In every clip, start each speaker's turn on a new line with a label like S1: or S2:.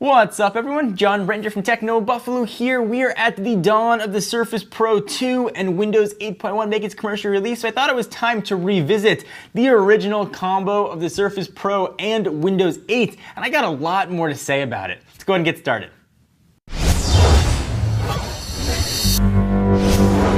S1: What's up everyone? John Brenter from Techno Buffalo here. We are at the dawn of the Surface Pro 2 and Windows 8.1 make its commercial release, so I thought it was time to revisit the original combo of the Surface Pro and Windows 8, and I got a lot more to say about it. Let's go ahead and get started.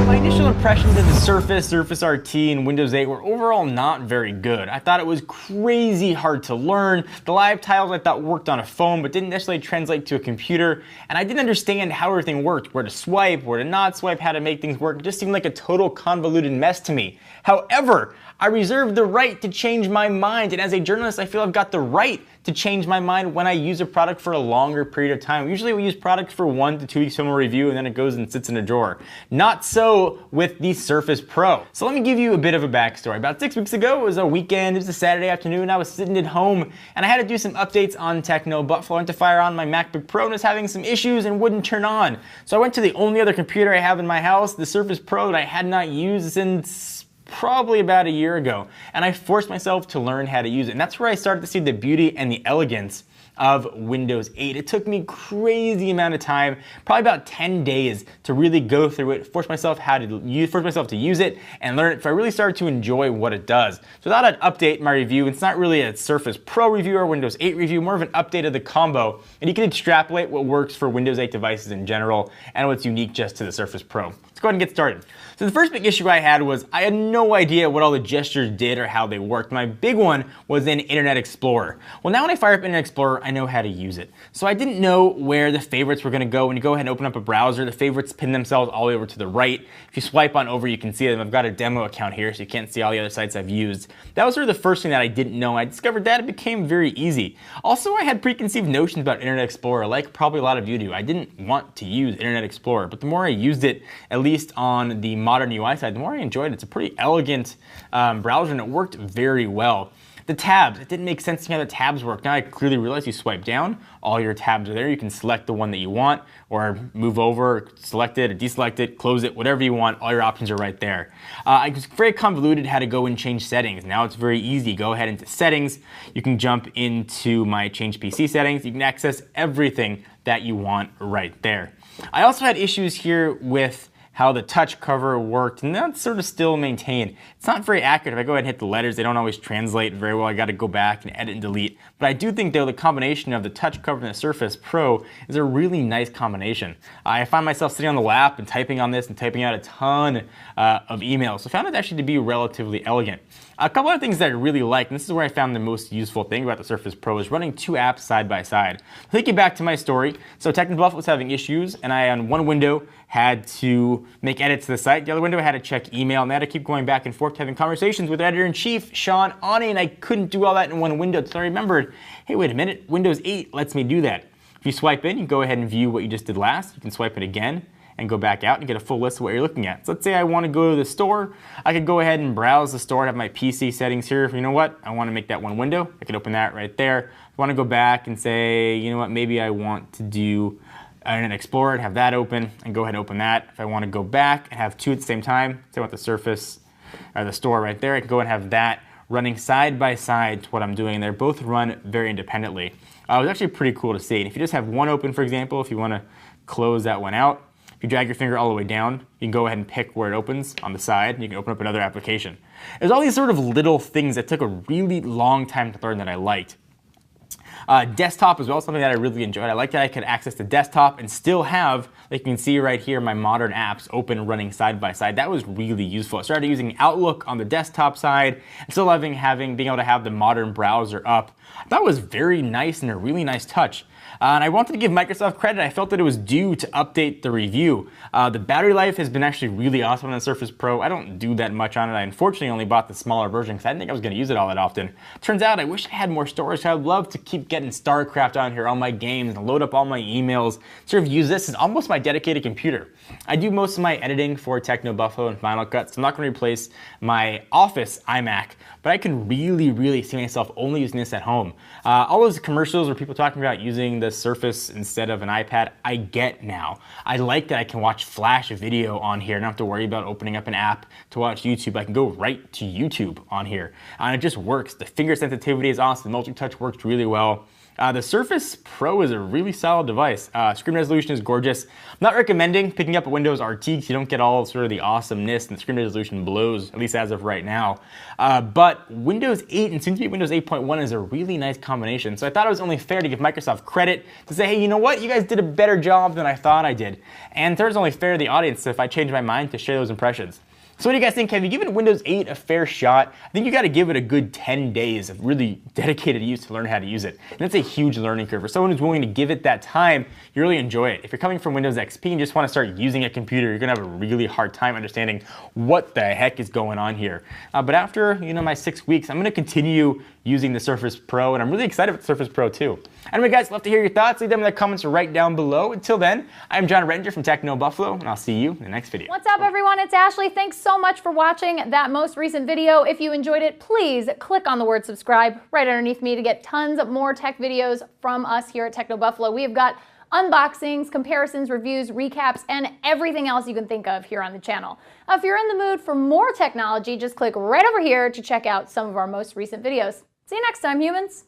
S1: My initial impressions of the Surface, Surface RT, and Windows 8 were overall not very good. I thought it was crazy hard to learn. The live tiles I thought worked on a phone but didn't necessarily translate to a computer, and I didn't understand how everything worked, where to swipe, where to not swipe, how to make things work. It just seemed like a total convoluted mess to me. However, I reserve the right to change my mind, and as a journalist I feel I've got the right to change my mind when I use a product for a longer period of time. Usually we use products for 1 to 2 weeks from a review and then it goes and sits in a drawer. Not so with the Surface Pro. So let me give you a bit of a backstory. About 6 weeks ago, it was a weekend, it was a Saturday afternoon, I was sitting at home and I had to do some updates on Techno Buffalo. I went to fire on my MacBook Pro and was having some issues and wouldn't turn on. So I went to the only other computer I have in my house, the Surface Pro, that I had not used since probably about a year ago, and I forced myself to learn how to use it. And that's where I started to see the beauty and the elegance of Windows 8. It took me crazy amount of time, probably about 10 days, to really go through it, force myself to use it and learn it, so I really started to enjoy what it does. So I thought I'd update my review. It's not really a Surface Pro review or Windows 8 review, more of an update of the combo, and you can extrapolate what works for Windows 8 devices in general and what's unique just to the Surface Pro. Let's go ahead and get started. So the first big issue I had was I had no idea what all the gestures did or how they worked. My big one was in Internet Explorer. Well, now when I fire up Internet Explorer, I know how to use it. So I didn't know where the favorites were going to go. When you go ahead and open up a browser, the favorites pin themselves all the way over to the right. If you swipe on over, you can see them. I've got a demo account here, so you can't see all the other sites I've used. That was sort of the first thing that I didn't know. I discovered that it became very easy. Also, I had preconceived notions about Internet Explorer, like probably a lot of you do. I didn't want to use Internet Explorer, but the more I used it, at least on the modern UI side, the more I enjoyed it. It's a pretty elegant browser and it worked very well. The tabs, it didn't make sense to me how the tabs work. Now I clearly realize you swipe down, all your tabs are there. You can select the one that you want or move over, select it or deselect it, close it, whatever you want, all your options are right there. It was very convoluted how to go and change settings. Now it's very easy. Go ahead into settings. You can jump into my change PC settings. You can access everything that you want right there. I also had issues here with how the touch cover worked, and that's sort of still maintained. It's not very accurate. If I go ahead and hit the letters, they don't always translate very well. I got to go back and edit and delete. But I do think, though, the combination of the touch cover and the Surface Pro is a really nice combination. I find myself sitting on the lap and typing on this and typing out a ton of emails. So I found it actually to be relatively elegant. A couple of things that I really like, and this is where I found the most useful thing about the Surface Pro, is running 2 apps side by side. Thinking back to my story, so Techno Buffalo was having issues, and I, on one window, had to make edits to the site. The other window, I had to check email, and I had to keep going back and forth, having conversations with Editor-in-Chief, Sean Ani, and I couldn't do all that in one window. So I remembered, hey, wait a minute, Windows 8 lets me do that. If you swipe in, you can go ahead and view what you just did last. You can swipe it again and go back out and get a full list of what you're looking at. So let's say I want to go to the store. I could go ahead and browse the store. I have my PC settings here. You know what? I want to make that one window. I could open that right there. If I want to go back and say, you know what, maybe I want to do Internet Explorer and have that open, and go ahead and open that. If I want to go back and have 2 at the same time, say I want the Surface or the store right there, I can go and have that running side by side to what I'm doing. They're both run very independently. It was actually pretty cool to see. And if you just have one open, for example, if you want to close that one out, if you drag your finger all the way down, you can go ahead and pick where it opens on the side, and you can open up another application. There's all these sort of little things that took a really long time to learn that I liked. Desktop as well, something that I really enjoyed. I like that I could access the desktop and still have, like you can see right here, my modern apps open running side by side. That was really useful. I started using Outlook on the desktop side and still being able to have the modern browser up. That was very nice and a really nice touch. And I wanted to give Microsoft credit. I felt that it was due to update the review. The battery life has been actually really awesome on the Surface Pro. I don't do that much on it. I unfortunately only bought the smaller version because I didn't think I was going to use it all that often. Turns out I wish I had more storage. I'd love to keep getting StarCraft on here, all my games, and load up all my emails. Sort of use this as almost my dedicated computer. I do most of my editing for Techno Buffalo and Final Cut, so I'm not going to replace my office iMac, but I can really see myself only using this at home. All those commercials where people talking about using the Surface instead of an iPad, I get now. I like that I can watch Flash video on here. I don't have to worry about opening up an app to watch YouTube. I can go right to YouTube on here. And it just works. The finger sensitivity is awesome. The multi-touch works really well. The Surface Pro is a really solid device. Screen resolution is gorgeous. I'm not recommending picking up a Windows RT because you don't get all sort of the awesomeness, and the screen resolution blows, at least as of right now. But Windows 8 and soon to be Windows 8.1 is a really nice combination. So I thought it was only fair to give Microsoft credit to say, hey, you know what? You guys did a better job than I thought I did. And third, it's only fair to the audience if I change my mind to share those impressions. So what do you guys think? Have you given Windows 8 a fair shot? I think you got to give it a good 10 days of really dedicated use to learn how to use it. And that's a huge learning curve. For someone who's willing to give it that time, you really enjoy it. If you're coming from Windows XP and just want to start using a computer, you're going to have a really hard time understanding what the heck is going on here. But after my 6 weeks, I'm going to continue using the Surface Pro, and I'm really excited about the Surface Pro too. Anyway, guys, love to hear your thoughts. Leave them in the comments right down below. Until then, I'm John Rettinger from Techno Buffalo, and I'll see you in the next video.
S2: What's up, everyone? It's Ashley. Thanks so much for watching that most recent video. If you enjoyed it, please click on the word subscribe right underneath me to get tons of more tech videos from us here at Techno Buffalo. We have got unboxings, comparisons, reviews, recaps, and everything else you can think of here on the channel. If you're in the mood for more technology, just click right over here to check out some of our most recent videos. See you next time, humans.